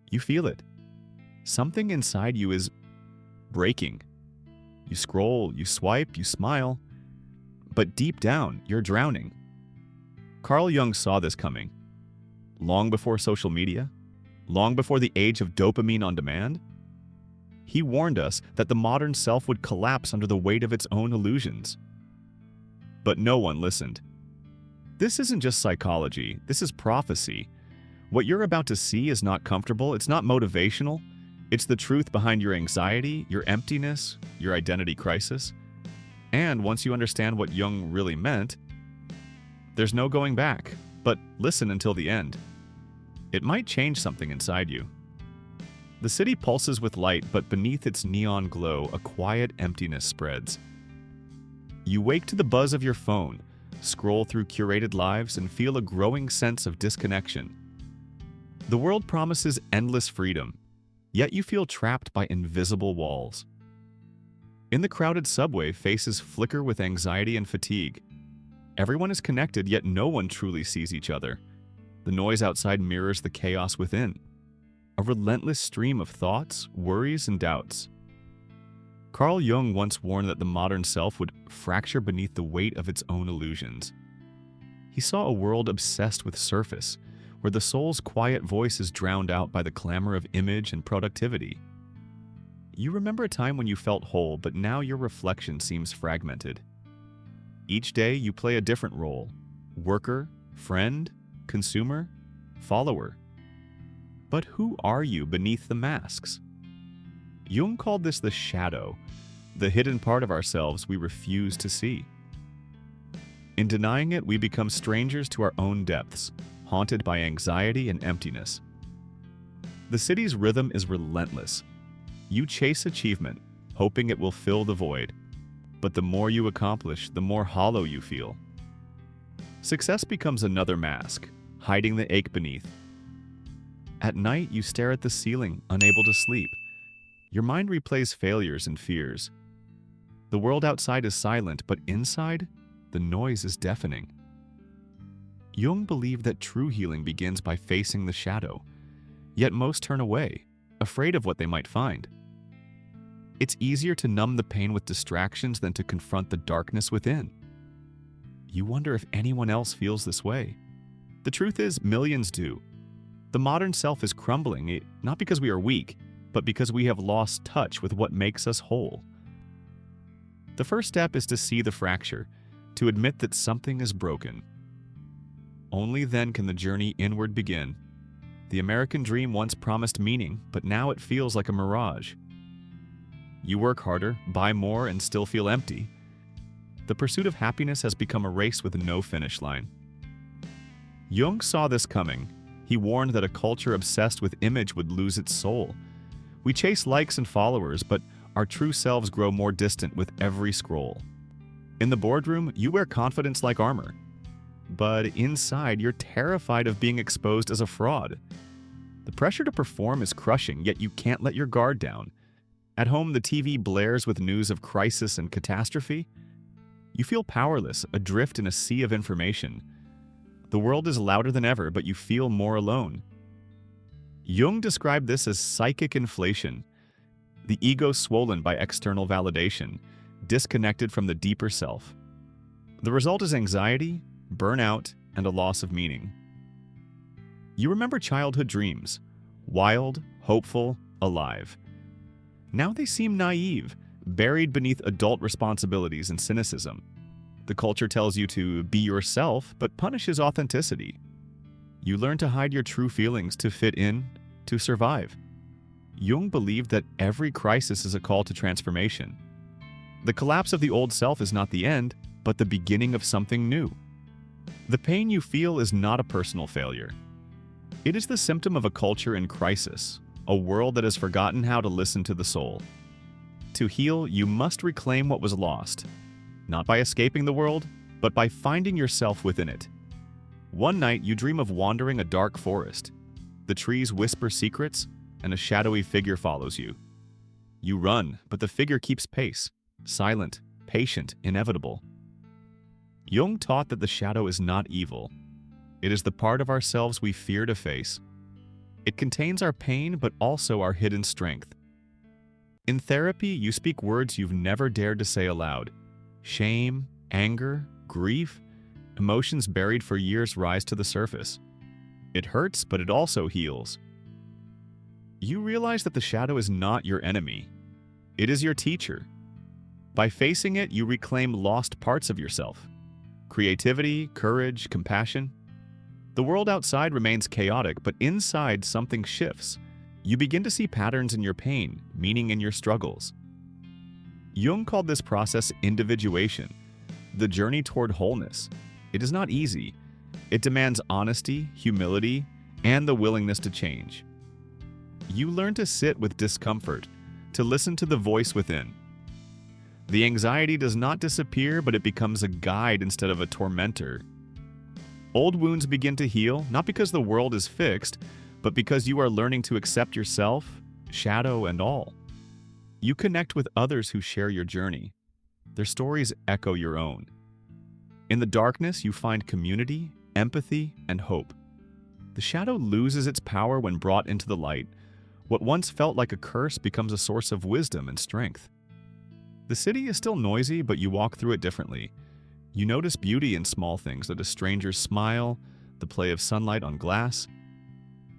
You feel it. Something inside you is breaking. You scroll, you swipe, you smile, but deep down, you're drowning. Carl Jung saw this coming. Long before social media, long before the age of dopamine on demand, he warned us that the modern self would collapse under the weight of its own illusions. But no one listened. This isn't just psychology, this is prophecy. What you're about to see is not comfortable, it's not motivational, it's the truth behind your anxiety, your emptiness, your identity crisis. And once you understand what Jung really meant, there's no going back, but listen until the end. It might change something inside you. The city pulses with light, but beneath its neon glow, a quiet emptiness spreads. You wake to the buzz of your phone, scroll through curated lives, and feel a growing sense of disconnection. The world promises endless freedom, yet you feel trapped by invisible walls. In the crowded subway, faces flicker with anxiety and fatigue. Everyone is connected, yet no one truly sees each other. The noise outside mirrors the chaos within. A relentless stream of thoughts, worries, and doubts. Carl Jung once warned that the modern self would fracture beneath the weight of its own illusions. He saw a world obsessed with surface, where the soul's quiet voice is drowned out by the clamor of image and productivity. You remember a time when you felt whole, but now your reflection seems fragmented. Each day you play a different role: worker, friend, consumer, follower. But who are you beneath the masks? Jung called this the shadow, the hidden part of ourselves we refuse to see. In denying it, we become strangers to our own depths, haunted by anxiety and emptiness. The city's rhythm is relentless. You chase achievement, hoping it will fill the void. But the more you accomplish, the more hollow you feel. Success becomes another mask, hiding the ache beneath. At night, you stare at the ceiling, unable to sleep. Your mind replays failures and fears. The world outside is silent, but inside, the noise is deafening. Jung believed that true healing begins by facing the shadow, yet most turn away, afraid of what they might find. It's easier to numb the pain with distractions than to confront the darkness within. You wonder if anyone else feels this way. The truth is, millions do. The modern self is crumbling, not because we are weak, but because we have lost touch with what makes us whole. The first step is to see the fracture, to admit that something is broken. Only then can the journey inward begin. The American dream once promised meaning, but now it feels like a mirage. You work harder, buy more, and still feel empty. The pursuit of happiness has become a race with no finish line. Jung saw this coming. He warned that a culture obsessed with image would lose its soul. We chase likes and followers, but our true selves grow more distant with every scroll. In the boardroom, you wear confidence like armor. But inside, you're terrified of being exposed as a fraud. The pressure to perform is crushing, yet you can't let your guard down. At home, the TV blares with news of crisis and catastrophe. You feel powerless, adrift in a sea of information. The world is louder than ever, but you feel more alone. Jung described this as psychic inflation, the ego swollen by external validation, disconnected from the deeper self. The result is anxiety, burnout, and a loss of meaning. You remember childhood dreams, wild, hopeful, alive. Now they seem naive, buried beneath adult responsibilities and cynicism. The culture tells you to be yourself, but punishes authenticity. You learn to hide your true feelings to fit in, to survive. Jung believed that every crisis is a call to transformation. The collapse of the old self is not the end, but the beginning of something new. The pain you feel is not a personal failure. It is the symptom of a culture in crisis, a world that has forgotten how to listen to the soul. To heal, you must reclaim what was lost, not by escaping the world, but by finding yourself within it. One night, you dream of wandering a dark forest. The trees whisper secrets, and a shadowy figure follows you. You run, but the figure keeps pace, silent, patient, inevitable. Jung taught that the shadow is not evil. It is the part of ourselves we fear to face. It contains our pain, but also our hidden strength. In therapy, you speak words you've never dared to say aloud. Shame, anger, grief, emotions buried for years rise to the surface. It hurts, but it also heals. You realize that the shadow is not your enemy. It is your teacher. By facing it, you reclaim lost parts of yourself. Creativity, courage, compassion. The world outside remains chaotic, but inside something shifts. You begin to see patterns in your pain, meaning in your struggles. Jung called this process individuation, the journey toward wholeness. It is not easy. It demands honesty, humility, and the willingness to change. You learn to sit with discomfort, to listen to the voice within. The anxiety does not disappear, but it becomes a guide instead of a tormentor. Old wounds begin to heal, not because the world is fixed, but because you are learning to accept yourself, shadow and all. You connect with others who share your journey. Their stories echo your own. In the darkness, you find community, empathy, and hope. The shadow loses its power when brought into the light. What once felt like a curse becomes a source of wisdom and strength. The city is still noisy, but you walk through it differently. You notice beauty in small things, like a stranger's smile, the play of sunlight on glass.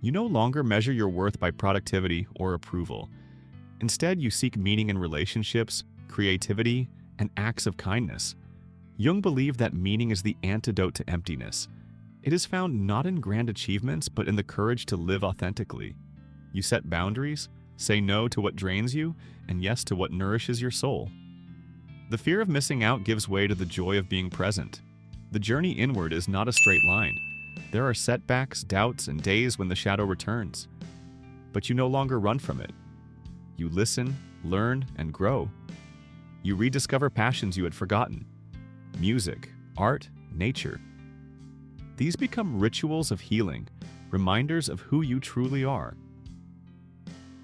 You no longer measure your worth by productivity or approval. Instead, you seek meaning in relationships, creativity, and acts of kindness. Jung believed that meaning is the antidote to emptiness. It is found not in grand achievements, but in the courage to live authentically. You set boundaries, say no to what drains you, and yes to what nourishes your soul. The fear of missing out gives way to the joy of being present. The journey inward is not a straight line. There are setbacks, doubts, and days when the shadow returns. But you no longer run from it. You listen, learn, and grow. You rediscover passions you had forgotten. Music, art, nature. These become rituals of healing, reminders of who you truly are.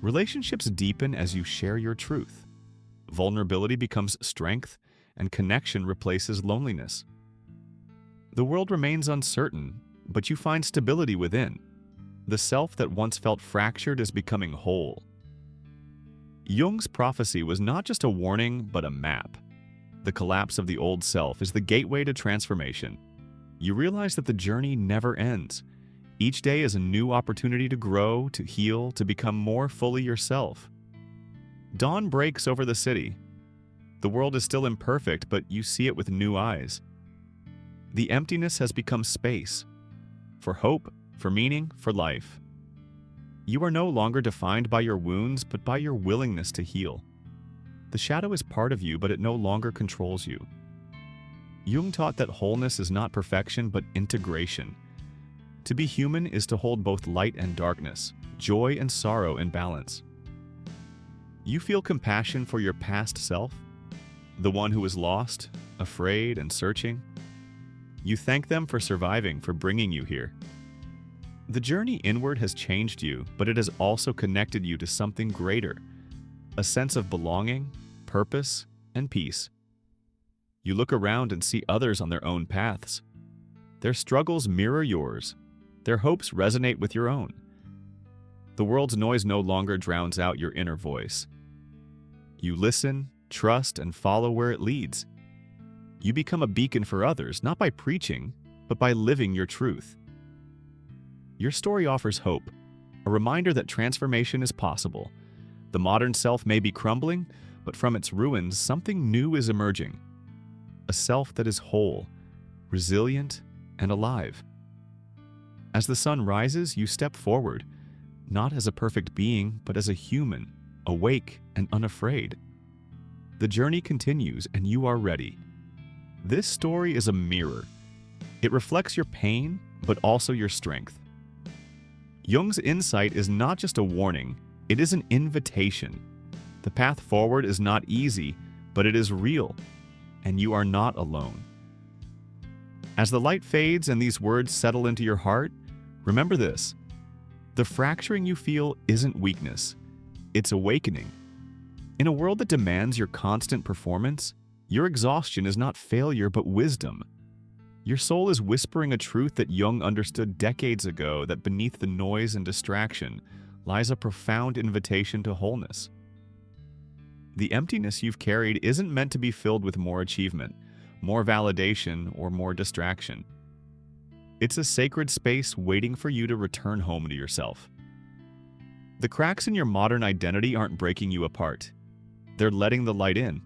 Relationships deepen as you share your truth. Vulnerability becomes strength, and connection replaces loneliness. The world remains uncertain, but you find stability within. The self that once felt fractured is becoming whole. Jung's prophecy was not just a warning, but a map. The collapse of the old self is the gateway to transformation. You realize that the journey never ends. Each day is a new opportunity to grow, to heal, to become more fully yourself. Dawn breaks over the city. The world is still imperfect, but you see it with new eyes. The emptiness has become space for hope, for meaning, for life. You are no longer defined by your wounds, but by your willingness to heal. The shadow is part of you, but it no longer controls you. Jung taught that wholeness is not perfection, but integration. To be human is to hold both light and darkness, joy and sorrow in balance. You feel compassion for your past self, the one who was lost, afraid, and searching. You thank them for surviving, for bringing you here. The journey inward has changed you, but it has also connected you to something greater, a sense of belonging, purpose, and peace. You look around and see others on their own paths. Their struggles mirror yours. Their hopes resonate with your own. The world's noise no longer drowns out your inner voice. You listen, trust, and follow where it leads. You become a beacon for others, not by preaching, but by living your truth. Your story offers hope, a reminder that transformation is possible. The modern self may be crumbling, but from its ruins, something new is emerging. A self that is whole, resilient, and alive. As the sun rises, you step forward, not as a perfect being, but as a human, awake and unafraid. The journey continues, and you are ready. This story is a mirror. It reflects your pain, but also your strength. Jung's insight is not just a warning, it is an invitation. The path forward is not easy, but it is real, and you are not alone. As the light fades and these words settle into your heart, remember this: the fracturing you feel isn't weakness, it's awakening. In a world that demands your constant performance, your exhaustion is not failure but wisdom. Your soul is whispering a truth that Jung understood decades ago, that beneath the noise and distraction lies a profound invitation to wholeness. The emptiness you've carried isn't meant to be filled with more achievement, more validation, or more distraction. It's a sacred space waiting for you to return home to yourself. The cracks in your modern identity aren't breaking you apart. They're letting the light in.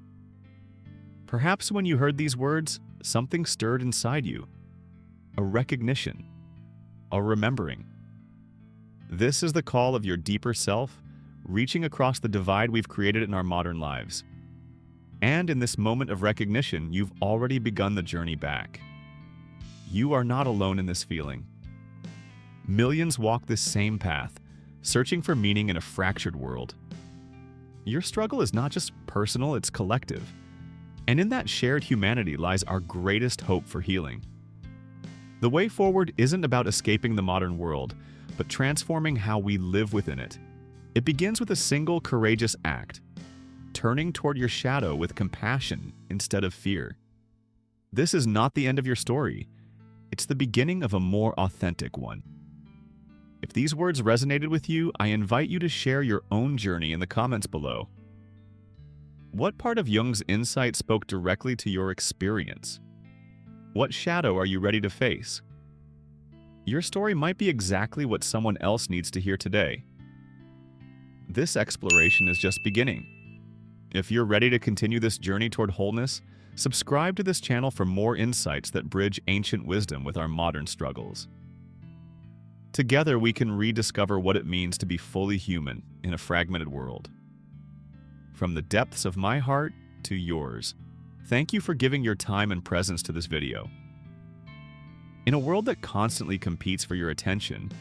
Perhaps when you heard these words, something stirred inside you. A recognition. A remembering. This is the call of your deeper self, reaching across the divide we've created in our modern lives. And in this moment of recognition, you've already begun the journey back. You are not alone in this feeling. Millions walk this same path, searching for meaning in a fractured world. Your struggle is not just personal, it's collective. And in that shared humanity lies our greatest hope for healing. The way forward isn't about escaping the modern world, but transforming how we live within it. It begins with a single courageous act, turning toward your shadow with compassion instead of fear. This is not the end of your story. It's the beginning of a more authentic one. If these words resonated with you, I invite you to share your own journey in the comments below. What part of Jung's insight spoke directly to your experience? What shadow are you ready to face? Your story might be exactly what someone else needs to hear today. This exploration is just beginning. If you're ready to continue this journey toward wholeness, subscribe to this channel for more insights that bridge ancient wisdom with our modern struggles. Together, we can rediscover what it means to be fully human in a fragmented world. From the depths of my heart to yours, thank you for giving your time and presence to this video. In a world that constantly competes for your attention,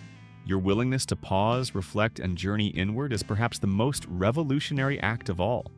your willingness to pause, reflect, and journey inward is perhaps the most revolutionary act of all.